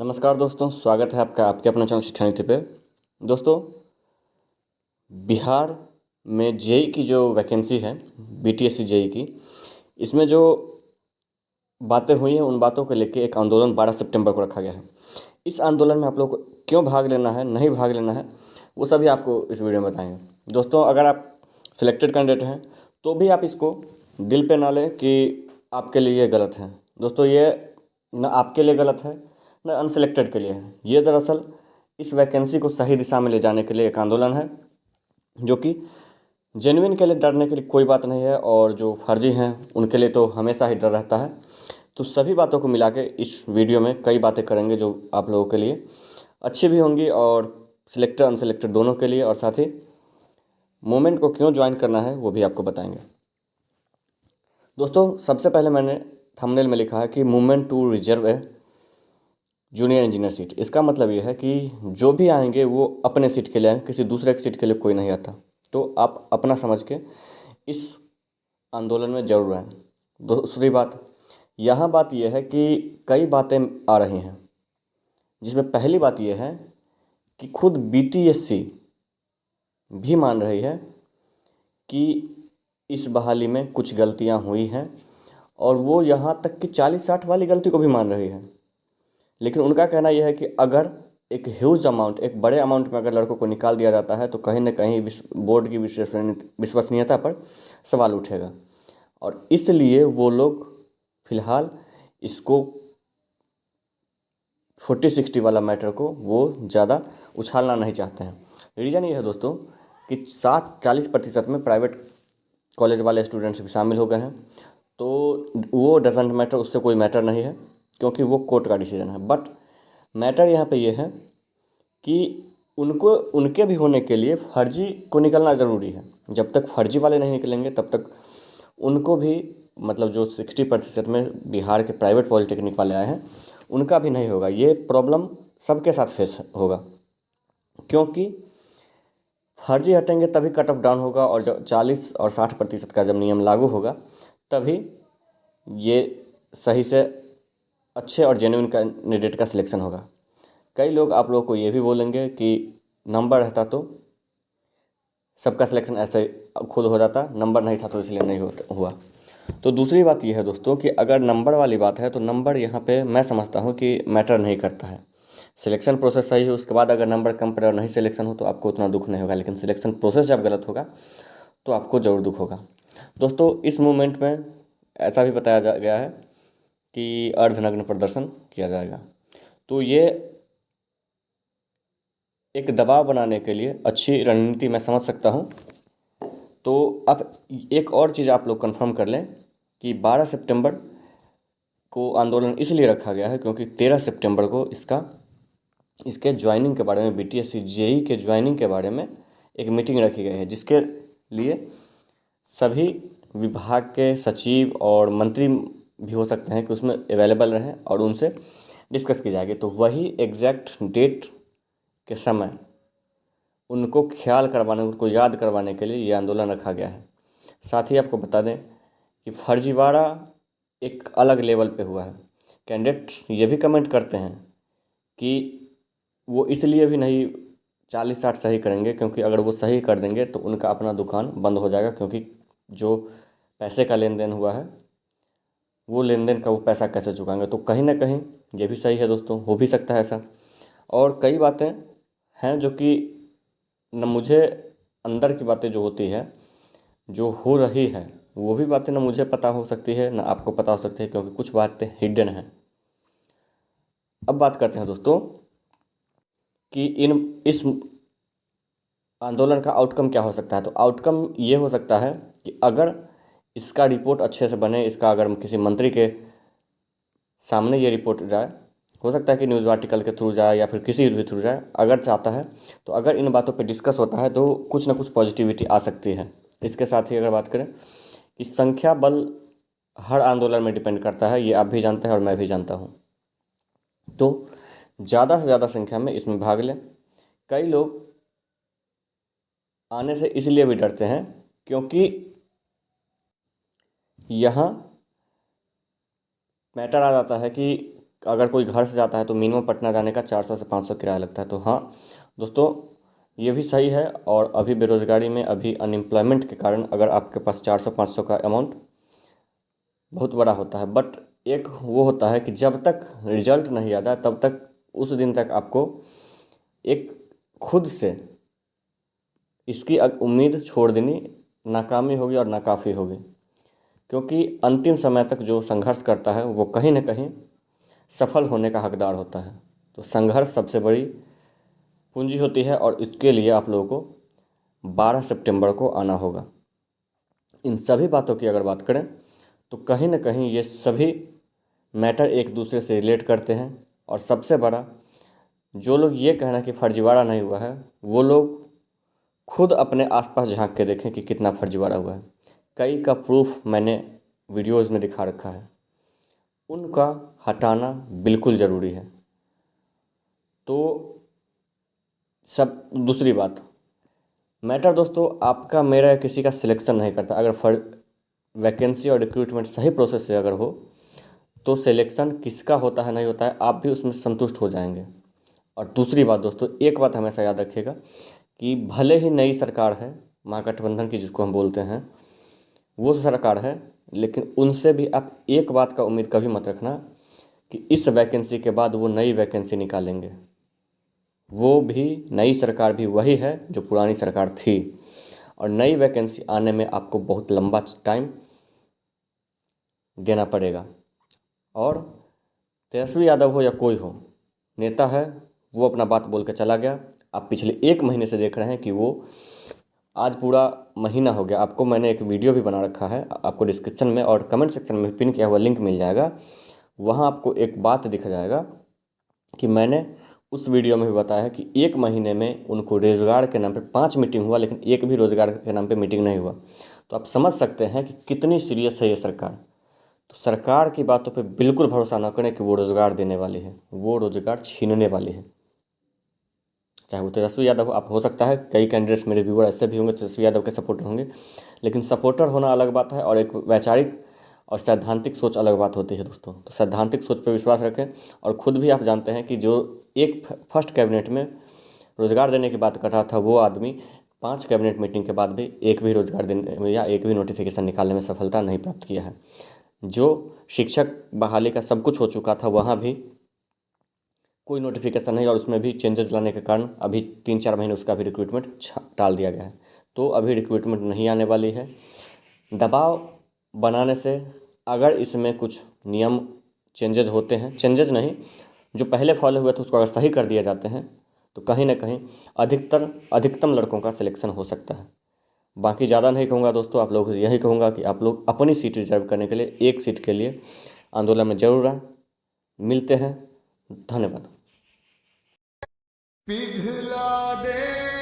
नमस्कार दोस्तों, स्वागत है आपका आपके अपने चैनल शिक्षा नीति पे। दोस्तों, बिहार में जेई की जो वैकेंसी है, बीटीएससी जेई की, इसमें जो बातें हुई हैं उन बातों को लेके एक आंदोलन 12 सितंबर को रखा गया है। इस आंदोलन में आप लोग को क्यों भाग लेना है, नहीं भाग लेना है, वो सभी आपको इस वीडियो में बताएंगे। दोस्तों, अगर आप सिलेक्टेड कैंडिडेट हैं तो भी आप इसको दिल पे ना लें कि आपके लिए ये गलत है। दोस्तों, ये न आपके लिए गलत है न अनसिलेक्टेड के लिए है। ये दरअसल इस वैकेंसी को सही दिशा में ले जाने के लिए एक आंदोलन है, जो कि जेन्युइन के लिए डरने के लिए कोई बात नहीं है, और जो फर्जी हैं उनके लिए तो हमेशा ही डर रहता है। तो सभी बातों को मिला के इस वीडियो में कई बातें करेंगे जो आप लोगों के लिए अच्छी भी होंगी, और सिलेक्टेड अनसिलेक्टेड दोनों के लिए, और साथ ही मूवमेंट को क्यों ज्वाइन करना है वो भी आपको बताएंगे। दोस्तों, सबसे पहले मैंने थंबनेल में लिखा है कि मूवमेंट टू रिजर्व है जूनियर इंजीनियर सीट। इसका मतलब ये है कि जो भी आएंगे वो अपने सीट के लिए आएंगे, किसी दूसरे की सीट के लिए कोई नहीं आता। तो आप अपना समझ के इस आंदोलन में जरूर आएँ। दूसरी बात, यहाँ बात यह है कि कई बातें आ रही हैं, जिसमें पहली बात यह है कि खुद बीटीएससी भी मान रही है कि इस बहाली में कुछ गलतियाँ हुई हैं, और वो यहाँ तक कि 40-60 वाली गलती को भी मान रही है। लेकिन उनका कहना यह है कि अगर एक ह्यूज अमाउंट, एक बड़े अमाउंट में अगर लड़कों को निकाल दिया जाता है तो कहीं ना कहीं बोर्ड की विश्वसनीयता पर सवाल उठेगा, और इसलिए वो लोग फिलहाल इसको 40-60 वाला मैटर को वो ज़्यादा उछालना नहीं चाहते हैं। रीज़न ये है दोस्तों कि 40% में प्राइवेट कॉलेज वाले स्टूडेंट्स भी शामिल हो गए हैं, तो वो डजेंट मैटर, उससे कोई मैटर नहीं है, क्योंकि वो कोर्ट का डिसीजन है। बट मैटर यहाँ पे ये है कि उनको, उनके भी होने के लिए फर्जी को निकलना ज़रूरी है। जब तक फर्जी वाले नहीं निकलेंगे तब तक उनको भी, मतलब जो 60% में बिहार के प्राइवेट पॉलिटेक्निक वाले आए हैं उनका भी नहीं होगा। ये प्रॉब्लम सबके साथ फेस होगा, क्योंकि फर्जी हटेंगे तभी कट ऑफ डाउन होगा, और जब 40 और 60% का जब नियम लागू होगा तभी ये सही से अच्छे और जेन्युइन कैंडिडेट का सिलेक्शन होगा। कई लोग आप लोगों को ये भी बोलेंगे कि नंबर रहता तो सबका सिलेक्शन ऐसे खुद हो जाता, नंबर नहीं था तो इसलिए नहीं हुआ। तो दूसरी बात यह है दोस्तों कि अगर नंबर वाली बात है तो नंबर यहाँ पे मैं समझता हूँ कि मैटर नहीं करता है। सिलेक्शन प्रोसेस सही है, उसके बाद अगर नंबर कम पड़े और नहीं सिलेक्शन हो तो आपको उतना दुख नहीं होगा, लेकिन सिलेक्शन प्रोसेस जब गलत होगा तो आपको ज़रूर दुख होगा। दोस्तों, इस मूवमेंट में ऐसा भी बताया गया है कि अर्धनग्न प्रदर्शन किया जाएगा। तो ये एक दबाव बनाने के लिए अच्छी रणनीति मैं समझ सकता हूँ। तो अब एक और चीज़ आप लोग कंफर्म कर लें कि 12 सितंबर को आंदोलन इसलिए रखा गया है क्योंकि 13 सितंबर को इसके ज्वाइनिंग के बारे में, बीटीएससी जेई के ज्वाइनिंग के बारे में एक मीटिंग रखी गई है, जिसके लिए सभी विभाग के सचिव और मंत्री भी हो सकते हैं कि उसमें अवेलेबल रहें और उनसे डिस्कस की जाएगी। तो वही एग्जैक्ट डेट के समय उनको ख्याल करवाने, उनको याद करवाने के लिए ये आंदोलन रखा गया है। साथ ही आपको बता दें कि फर्जीवाड़ा एक अलग लेवल पे हुआ है। कैंडिडेट्स ये भी कमेंट करते हैं कि वो इसलिए भी नहीं 40-60 सही करेंगे क्योंकि अगर वो सही कर देंगे तो उनका अपना दुकान बंद हो जाएगा, क्योंकि जो पैसे का लेन देन हुआ है वो लेन देन का वो पैसा कैसे चुकाएंगे। तो कहीं ना कहीं ये भी सही है दोस्तों, हो भी सकता है ऐसा। और कई बातें हैं जो कि न मुझे, अंदर की बातें जो होती है, जो हो रही है, वो भी बातें ना मुझे पता हो सकती है ना आपको पता हो सकती है, क्योंकि कुछ बातें हिडन हैं। अब बात करते हैं दोस्तों कि इस आंदोलन का आउटकम क्या हो सकता है। तो आउटकम ये हो सकता है कि अगर इसका रिपोर्ट अच्छे से बने, इसका अगर किसी मंत्री के सामने ये रिपोर्ट जाए, हो सकता है कि न्यूज़ आर्टिकल के थ्रू जाए या फिर किसी भी थ्रू जाए, अगर चाहता है तो अगर इन बातों पे डिस्कस होता है तो कुछ ना कुछ पॉजिटिविटी आ सकती है। इसके साथ ही अगर बात करें कि संख्या बल हर आंदोलन में डिपेंड करता है, ये आप भी जानते हैं और मैं भी जानता हूँ। तो ज़्यादा से ज़्यादा संख्या में इसमें भाग लें। कई लोग आने से इसलिए भी डरते हैं क्योंकि यहाँ मैटर आ जाता है कि अगर कोई घर से जाता है तो मिनिमम पटना जाने का 400 से 500 किराया लगता है। तो हाँ दोस्तों, ये भी सही है। और अभी बेरोज़गारी में, अभी अनएम्प्लॉयमेंट के कारण अगर आपके पास 400-500 का अमाउंट बहुत बड़ा होता है, बट एक वो होता है कि जब तक रिजल्ट नहीं आता तब तक, उस दिन तक आपको एक खुद से इसकी उम्मीद छोड़ देनी नाकामी होगी और नाकाफ़ी होगी। क्योंकि अंतिम समय तक जो संघर्ष करता है वो कहीं ना कहीं सफल होने का हकदार होता है। तो संघर्ष सबसे बड़ी पूंजी होती है, और इसके लिए आप लोगों को 12 सितंबर को आना होगा। इन सभी बातों की अगर बात करें तो कहीं ना कहीं ये सभी मैटर एक दूसरे से रिलेट करते हैं। और सबसे बड़ा, जो लोग ये कहना कि फर्जीवाड़ा नहीं हुआ है, वो लोग खुद अपने आसपास झांक के देखें कि कितना फर्जीवाड़ा हुआ है। कई का प्रूफ मैंने वीडियोज़ में दिखा रखा है, उनका हटाना बिल्कुल ज़रूरी है। तो सब दूसरी बात, मैटर दोस्तों आपका मेरा किसी का सिलेक्शन नहीं करता। अगर वैकेंसी और रिक्रूटमेंट सही प्रोसेस से अगर हो तो सिलेक्शन किसका होता है नहीं होता है, आप भी उसमें संतुष्ट हो जाएंगे। और दूसरी बात दोस्तों, एक बात हमेशा याद रखिएगा कि भले ही नई सरकार है, महागठबंधन की जिसको हम बोलते हैं, वो सरकार है, लेकिन उनसे भी आप एक बात का उम्मीद कभी मत रखना कि इस वैकेंसी के बाद वो नई वैकेंसी निकालेंगे। वो भी नई सरकार भी वही है जो पुरानी सरकार थी, और नई वैकेंसी आने में आपको बहुत लंबा टाइम देना पड़ेगा। और तेजस्वी यादव हो या कोई हो, नेता है, वो अपना बात बोल के चला गया। आप पिछले 1 महीने से देख रहे हैं कि वो आज पूरा महीना हो गया। आपको मैंने एक वीडियो भी बना रखा है, आपको डिस्क्रिप्शन में और कमेंट सेक्शन में पिन किया हुआ लिंक मिल जाएगा। वहाँ आपको एक बात दिख जाएगा कि मैंने उस वीडियो में भी बताया है कि 1 महीने में उनको रोज़गार के नाम पे 5 मीटिंग हुआ, लेकिन एक भी रोज़गार के नाम पे मीटिंग नहीं हुआ। तो आप समझ सकते हैं कि कितनी सीरियस है ये सरकार। तो सरकार की बातों पे बिल्कुल भरोसा ना करें कि वो रोज़गार देने वाली है, वो रोज़गार छीनने वाली है। चाहे वो तेजस्वी यादव हो, आप हो सकता है कई कैंडिडेट्स मेरे व्यूअर ऐसे भी होंगे तेजस्वी यादव के सपोर्टर होंगे, लेकिन सपोर्टर होना अलग बात है और एक वैचारिक और सैद्धांतिक सोच अलग बात होती है दोस्तों। तो सैद्धांतिक सोच पर विश्वास रखें। और ख़ुद भी आप जानते हैं कि जो एक फर्स्ट कैबिनेट में रोज़गार देने की बात कर रहा था, वो आदमी 5 कैबिनेट मीटिंग के बाद भी एक भी रोज़गार देने या एक भी नोटिफिकेशन निकालने में सफलता नहीं प्राप्त किया है। जो शिक्षक बहाली का सब कुछ हो चुका था, वहाँ भी कोई नोटिफिकेशन नहीं, और उसमें भी चेंजेस लाने के कारण अभी 3-4 महीने उसका भी रिक्रूटमेंट टाल दिया गया है। तो अभी रिक्रूटमेंट नहीं आने वाली है। दबाव बनाने से अगर इसमें कुछ नियम चेंजेस होते हैं, चेंजेस नहीं, जो पहले फॉलो हुए थे उसको अगर सही कर दिए जाते हैं, तो कहीं ना कहीं अधिकतम लड़कों का सिलेक्शन हो सकता है। बाकी ज़्यादा नहीं कहूँगा दोस्तों, आप लोग यही कहूँगा कि आप लोग अपनी सीट रिजर्व करने के लिए, एक सीट के लिए आंदोलन में जरूर आए। मिलते हैं, धन्यवाद। पिघला दे